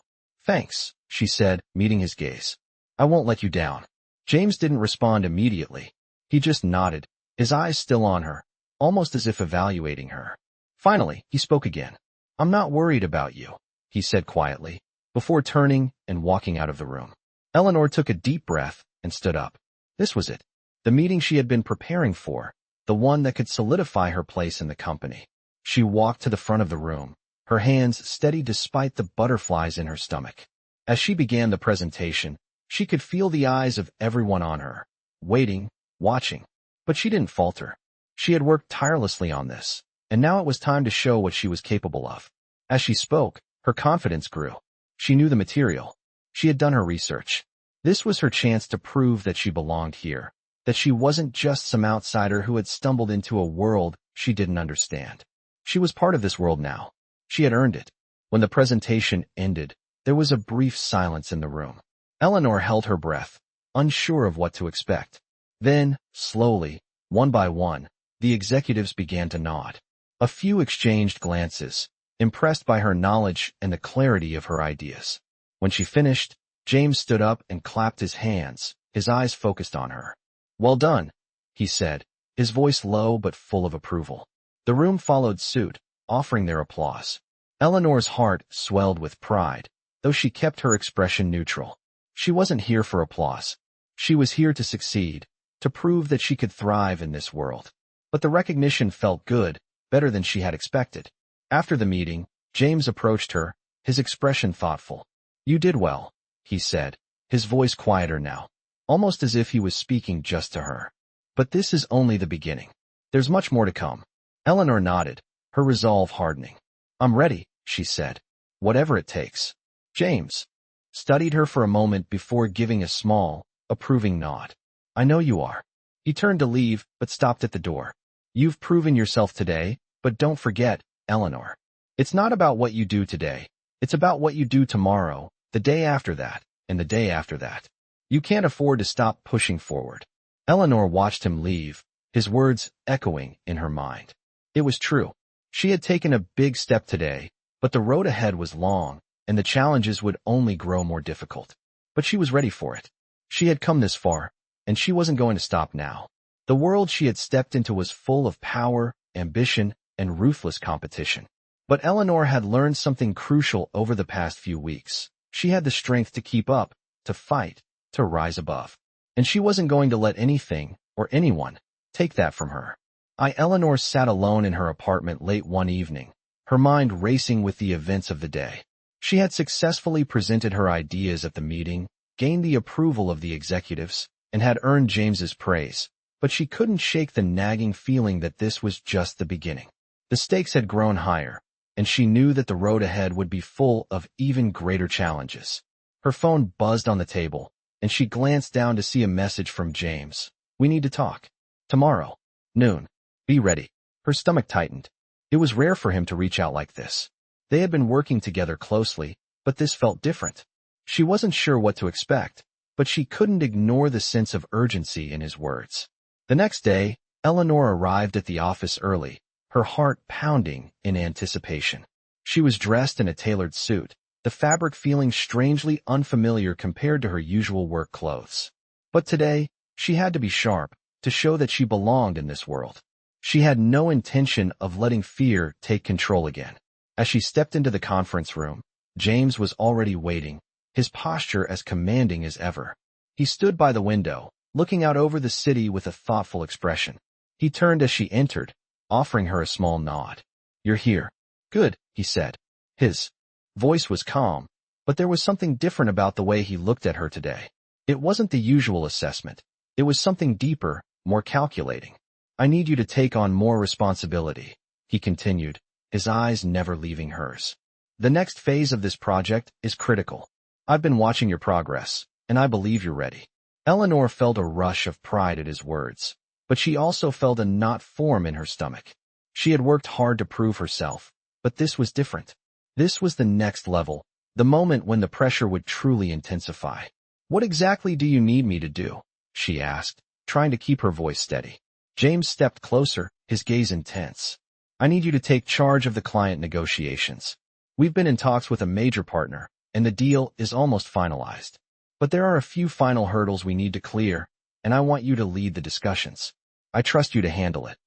[SPEAKER 1] Thanks, she said, meeting his gaze. I won't let you down. James didn't respond immediately. He just nodded, his eyes still on her, almost as if evaluating her. Finally, he spoke again. I'm not worried about you, he said quietly, before turning and walking out of the room. Eleanor took a deep breath and stood up. This was it. The meeting she had been preparing for, the one that could solidify her place in the company. She walked to the front of the room, her hands steady despite the butterflies in her stomach. As she began the presentation, she could feel the eyes of everyone on her, waiting, watching. But she didn't falter. She had worked tirelessly on this, and now it was time to show what she was capable of. As she spoke, her confidence grew. She knew the material. She had done her research. This was her chance to prove that she belonged here, that she wasn't just some outsider who had stumbled into a world she didn't understand. She was part of this world now. She had earned it. When the presentation ended, there was a brief silence in the room. Eleanor held her breath, unsure of what to expect. Then, slowly, one by one, the executives began to nod. A few exchanged glances, impressed by her knowledge and the clarity of her ideas. When she finished, James stood up and clapped his hands, his eyes focused on her. Well done, he said, his voice low but full of approval. The room followed suit, offering their applause. Eleanor's heart swelled with pride, though she kept her expression neutral. She wasn't here for applause. She was here to succeed, to prove that she could thrive in this world. But the recognition felt good, better than she had expected. After the meeting, James approached her, his expression thoughtful. You did well, he said, his voice quieter now, almost as if he was speaking just to her. But this is only the beginning. There's much more to come. Eleanor nodded, her resolve hardening. I'm ready, she said. Whatever it takes. James studied her for a moment before giving a small, approving nod. I know you are. He turned to leave, but stopped at the door. You've proven yourself today, but don't forget, Eleanor. It's not about what you do today. It's about what you do tomorrow, the day after that, and the day after that. You can't afford to stop pushing forward. Eleanor watched him leave, his words echoing in her mind. It was true. She had taken a big step today, but the road ahead was long, and the challenges would only grow more difficult. But she was ready for it. She had come this far, and she wasn't going to stop now. The world she had stepped into was full of power, ambition, and ruthless competition. But Eleanor had learned something crucial over the past few weeks. She had the strength to keep up, to fight, to rise above. And she wasn't going to let anything or anyone take that from her. Eleanor sat alone in her apartment late one evening, her mind racing with the events of the day. She had successfully presented her ideas at the meeting, gained the approval of the executives, and had earned James's praise, but she couldn't shake the nagging feeling that this was just the beginning. The stakes had grown higher, and she knew that the road ahead would be full of even greater challenges. Her phone buzzed on the table, and she glanced down to see a message from James. "We need to talk. Tomorrow. Noon. Be ready." Her stomach tightened. It was rare for him to reach out like this. They had been working together closely, but this felt different. She wasn't sure what to expect, but she couldn't ignore the sense of urgency in his words. The next day, Eleanor arrived at the office early, her heart pounding in anticipation. She was dressed in a tailored suit, the fabric feeling strangely unfamiliar compared to her usual work clothes. But today, she had to be sharp, to show that she belonged in this world. She had no intention of letting fear take control again. As she stepped into the conference room, James was already waiting, his posture as commanding as ever. He stood by the window, looking out over the city with a thoughtful expression. He turned as she entered, offering her a small nod. "You're here." "Good," he said. His voice was calm, but there was something different about the way he looked at her today. It wasn't the usual assessment. It was something deeper, more calculating. "I need you to take on more responsibility," he continued, his eyes never leaving hers. "The next phase of this project is critical. I've been watching your progress, and I believe you're ready." Eleanor felt a rush of pride at his words, but she also felt a knot form in her stomach. She had worked hard to prove herself, but this was different. This was the next level, the moment when the pressure would truly intensify. "What exactly do you need me to do?" she asked, trying to keep her voice steady. James stepped closer, his gaze intense. "I need you to take charge of the client negotiations. We've been in talks with a major partner, and the deal is almost finalized. But there are a few final hurdles we need to clear, and I want you to lead the discussions. I trust you to handle it."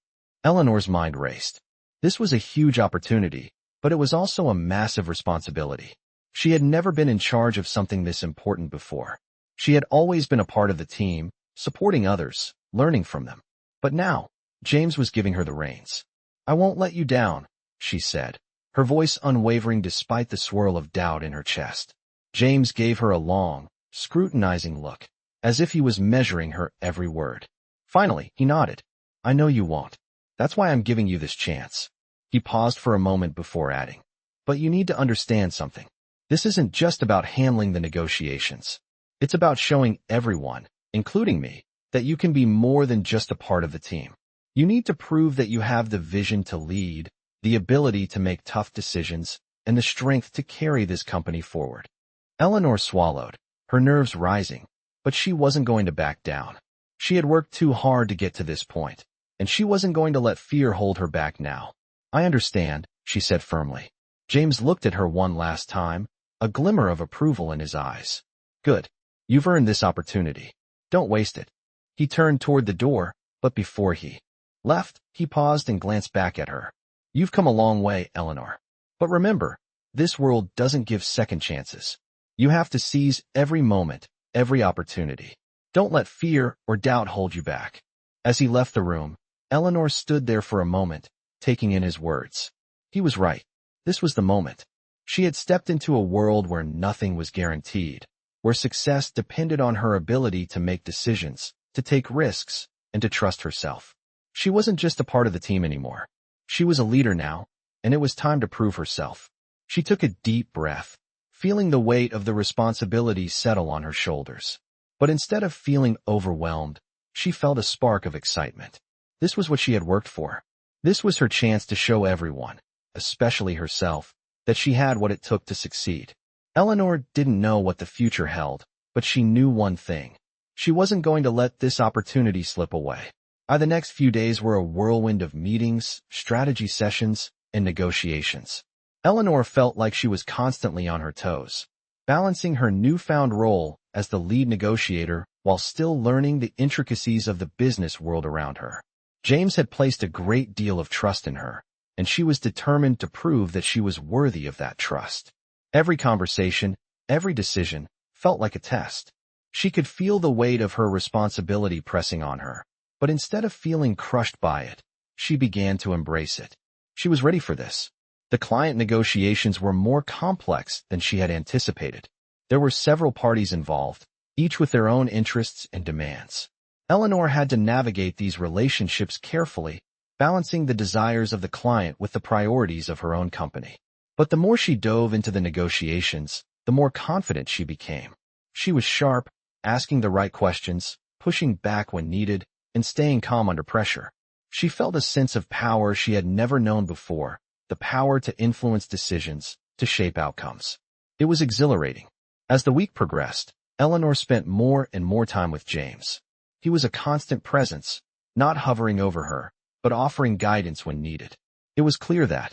[SPEAKER 1] Eleanor's mind raced. This was a huge opportunity, but it was also a massive responsibility. She had never been in charge of something this important before. She had always been a part of the team, supporting others, learning from them. But now, James was giving her the reins. "I won't let you down," she said, her voice unwavering despite the swirl of doubt in her chest. James gave her a long, scrutinizing look, as if he was measuring her every word. Finally, he nodded. "I know you won't. That's why I'm giving you this chance." He paused for a moment before adding, "But you need to understand something. This isn't just about handling the negotiations. It's about showing everyone, including me, that you can be more than just a part of the team. You need to prove that you have the vision to lead, the ability to make tough decisions, and the strength to carry this company forward." Eleanor swallowed, her nerves rising, but she wasn't going to back down. She had worked too hard to get to this point, and she wasn't going to let fear hold her back now. "I understand," she said firmly. James looked at her one last time, a glimmer of approval in his eyes. "Good. You've earned this opportunity. Don't waste it." He turned toward the door, but before he left, he paused and glanced back at her. "You've come a long way, Eleanor. But remember, this world doesn't give second chances. You have to seize every moment, every opportunity. Don't let fear or doubt hold you back." As he left the room, Eleanor stood there for a moment, taking in his words. He was right. This was the moment. She had stepped into a world where nothing was guaranteed, where success depended on her ability to make decisions, to take risks, and to trust herself. She wasn't just a part of the team anymore. She was a leader now, and it was time to prove herself. She took a deep breath, feeling the weight of the responsibility settle on her shoulders. But instead of feeling overwhelmed, she felt a spark of excitement. This was what she had worked for. This was her chance to show everyone, especially herself, that she had what it took to succeed. Eleanor didn't know what the future held, but she knew one thing. She wasn't going to let this opportunity slip away. The next few days were a whirlwind of meetings, strategy sessions, and negotiations. Eleanor felt like she was constantly on her toes, balancing her newfound role as the lead negotiator while still learning the intricacies of the business world around her. James had placed a great deal of trust in her, and she was determined to prove that she was worthy of that trust. Every conversation, every decision, felt like a test. She could feel the weight of her responsibility pressing on her, but instead of feeling crushed by it, she began to embrace it. She was ready for this. The client negotiations were more complex than she had anticipated. There were several parties involved, each with their own interests and demands. Eleanor had to navigate these relationships carefully, balancing the desires of the client with the priorities of her own company. But the more she dove into the negotiations, the more confident she became. She was sharp, asking the right questions, pushing back when needed, and staying calm under pressure. She felt a sense of power she had never known before, the power to influence decisions, to shape outcomes. It was exhilarating. As the week progressed, Eleanor spent more and more time with James. He was a constant presence, not hovering over her, but offering guidance when needed. It was clear that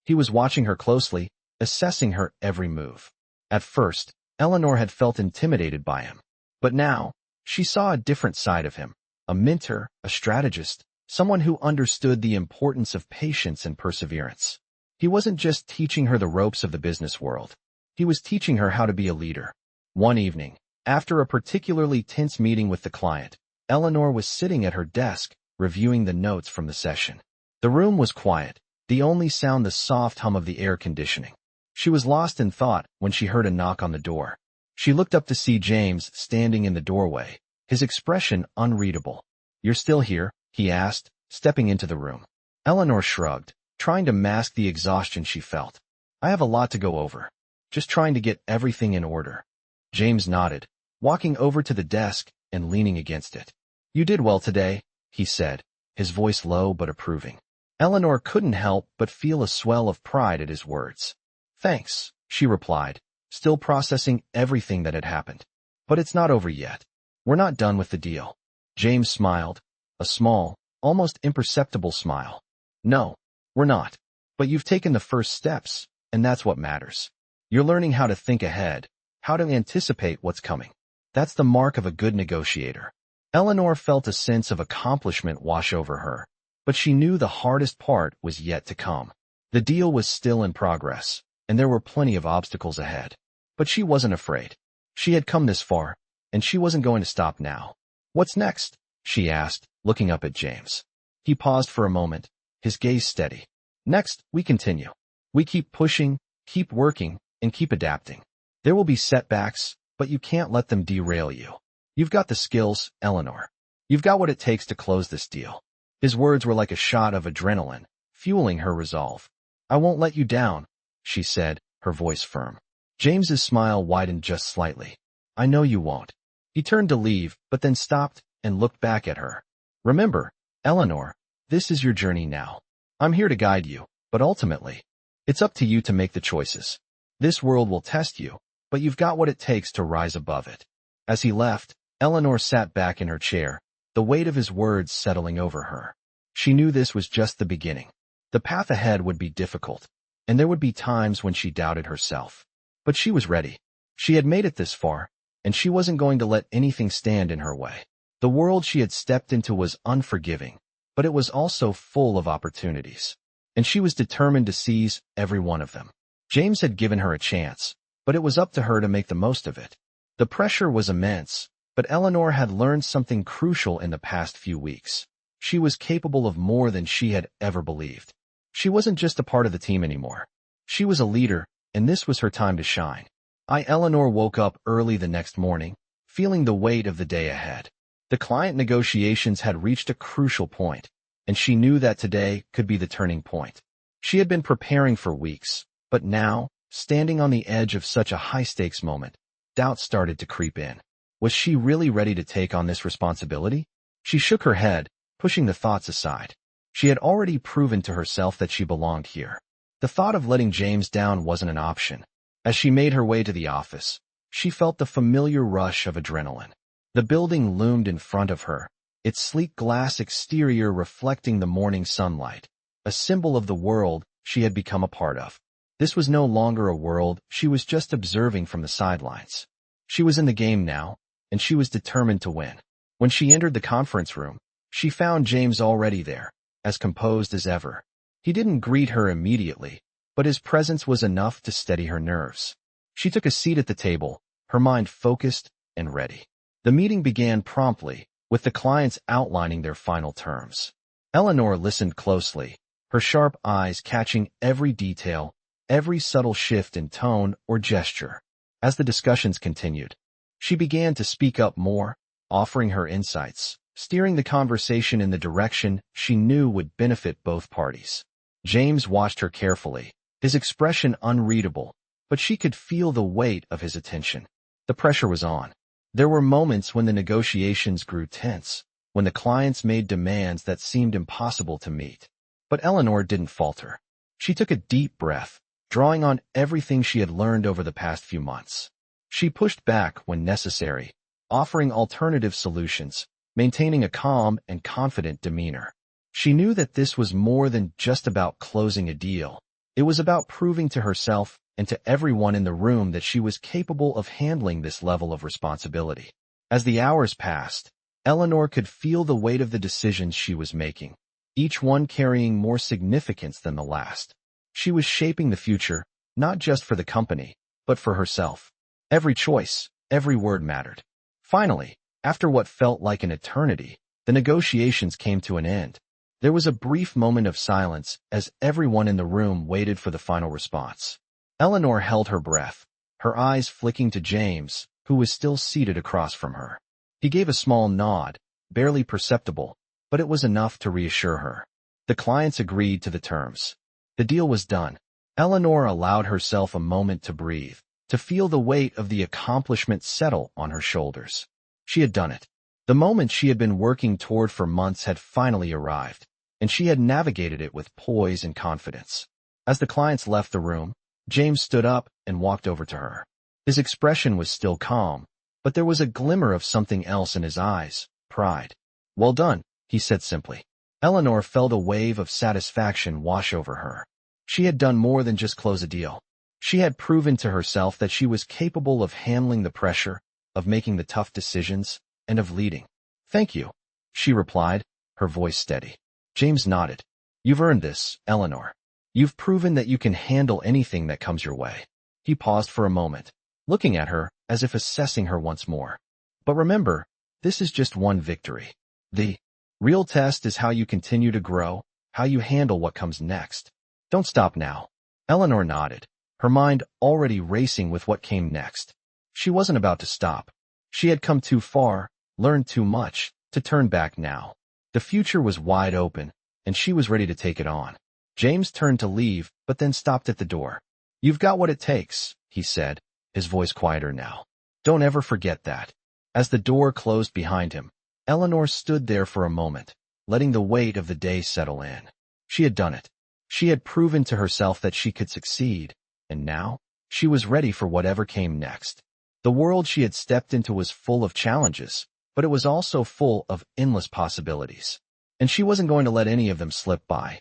[SPEAKER 1] he was watching her closely, assessing her every move. At first, Eleanor had felt intimidated by him. But now, she saw a different side of him, a mentor, a strategist, someone who understood the importance of patience and perseverance. He wasn't just teaching her the ropes of the business world. He was teaching her how to be a leader. One evening, after a particularly tense meeting with the client, Eleanor was sitting at her desk, reviewing the notes from the session. The room was quiet, the only sound the soft hum of the air conditioning. She was lost in thought when she heard a knock on the door. She looked up to see James standing in the doorway, his expression unreadable. "You're still here?" he asked, stepping into the room. Eleanor shrugged, trying to mask the exhaustion she felt. "I have a lot to go over. Just trying to get everything in order." James nodded, walking over to the desk and leaning against it. "You did well today," he said, his voice low but approving. Eleanor couldn't help but feel a swell of pride at his words. "Thanks," she replied, still processing everything that had happened. "But it's not over yet. We're not done with the deal." James smiled, a small, almost imperceptible smile. "No, we're not. But you've taken the first steps, and that's what matters. You're learning how to think ahead, how to anticipate what's coming. That's the mark of a good negotiator." Eleanor felt a sense of accomplishment wash over her, but she knew the hardest part was yet to come. The deal was still in progress, and there were plenty of obstacles ahead. But she wasn't afraid. She had come this far, and she wasn't going to stop now. "What's next?" she asked, looking up at James. He paused for a moment, his gaze steady. "Next, we continue. We keep pushing, keep working, and keep adapting. There will be setbacks, but you can't let them derail you. You've got the skills, Eleanor. You've got what it takes to close this deal." His words were like a shot of adrenaline, fueling her resolve. "I won't let you down," she said, her voice firm. James's smile widened just slightly. "I know you won't." He turned to leave, but then stopped and looked back at her. "Remember, Eleanor, this is your journey now. I'm here to guide you, but ultimately, it's up to you to make the choices. This world will test you, but you've got what it takes to rise above it." As he left, Eleanor sat back in her chair, the weight of his words settling over her. She knew this was just the beginning. The path ahead would be difficult, and there would be times when she doubted herself. But she was ready. She had made it this far, and she wasn't going to let anything stand in her way. The world she had stepped into was unforgiving, but it was also full of opportunities, and she was determined to seize every one of them. James had given her a chance, but it was up to her to make the most of it. The pressure was immense, but Eleanor had learned something crucial in the past few weeks. She was capable of more than she had ever believed. She wasn't just a part of the team anymore. She was a leader, and this was her time to shine. Eleanor woke up early the next morning, feeling the weight of the day ahead. The client negotiations had reached a crucial point, and she knew that today could be the turning point. She had been preparing for weeks, but now, standing on the edge of such a high-stakes moment, doubt started to creep in. Was she really ready to take on this responsibility? She shook her head, pushing the thoughts aside. She had already proven to herself that she belonged here. The thought of letting James down wasn't an option. As she made her way to the office, she felt the familiar rush of adrenaline. The building loomed in front of her, its sleek glass exterior reflecting the morning sunlight, a symbol of the world she had become a part of. This was no longer a world she was just observing from the sidelines. She was in the game now, and she was determined to win. When she entered the conference room, she found James already there, as composed as ever. He didn't greet her immediately, but his presence was enough to steady her nerves. She took a seat at the table, her mind focused and ready. The meeting began promptly, with the clients outlining their final terms. Eleanor listened closely, her sharp eyes catching every detail, every subtle shift in tone or gesture. As the discussions continued, she began to speak up more, offering her insights, steering the conversation in the direction she knew would benefit both parties. James watched her carefully, his expression unreadable, but she could feel the weight of his attention. The pressure was on. There were moments when the negotiations grew tense, when the clients made demands that seemed impossible to meet. But Eleanor didn't falter. She took a deep breath, drawing on everything she had learned over the past few months. She pushed back when necessary, offering alternative solutions, maintaining a calm and confident demeanor. She knew that this was more than just about closing a deal. It was about proving to herself and to everyone in the room that she was capable of handling this level of responsibility. As the hours passed, Eleanor could feel the weight of the decisions she was making, each one carrying more significance than the last. She was shaping the future, not just for the company, but for herself. Every choice, every word mattered. Finally, after what felt like an eternity, the negotiations came to an end. There was a brief moment of silence as everyone in the room waited for the final response. Eleanor held her breath, her eyes flicking to James, who was still seated across from her. He gave a small nod, barely perceptible, but it was enough to reassure her. The clients agreed to the terms. The deal was done. Eleanor allowed herself a moment to breathe, to feel the weight of the accomplishment settle on her shoulders. She had done it. The moment she had been working toward for months had finally arrived, and she had navigated it with poise and confidence. As the clients left the room, James stood up and walked over to her. His expression was still calm, but there was a glimmer of something else in his eyes, pride. "Well done," he said simply. Eleanor felt a wave of satisfaction wash over her. She had done more than just close a deal. She had proven to herself that she was capable of handling the pressure, of making the tough decisions, and of leading. "Thank you," she replied, her voice steady. James nodded. "You've earned this, Eleanor. You've proven that you can handle anything that comes your way." He paused for a moment, looking at her as if assessing her once more. "But remember, this is just one victory. The real test is how you continue to grow, how you handle what comes next. Don't stop now." Eleanor nodded, her mind already racing with what came next. She wasn't about to stop. She had come too far, learned too much, to turn back now. The future was wide open, and she was ready to take it on. James turned to leave, but then stopped at the door. "You've got what it takes," he said, his voice quieter now. "Don't ever forget that." As the door closed behind him, Eleanor stood there for a moment, letting the weight of the day settle in. She had done it. She had proven to herself that she could succeed, and now, she was ready for whatever came next. The world she had stepped into was full of challenges, but it was also full of endless possibilities. And she wasn't going to let any of them slip by.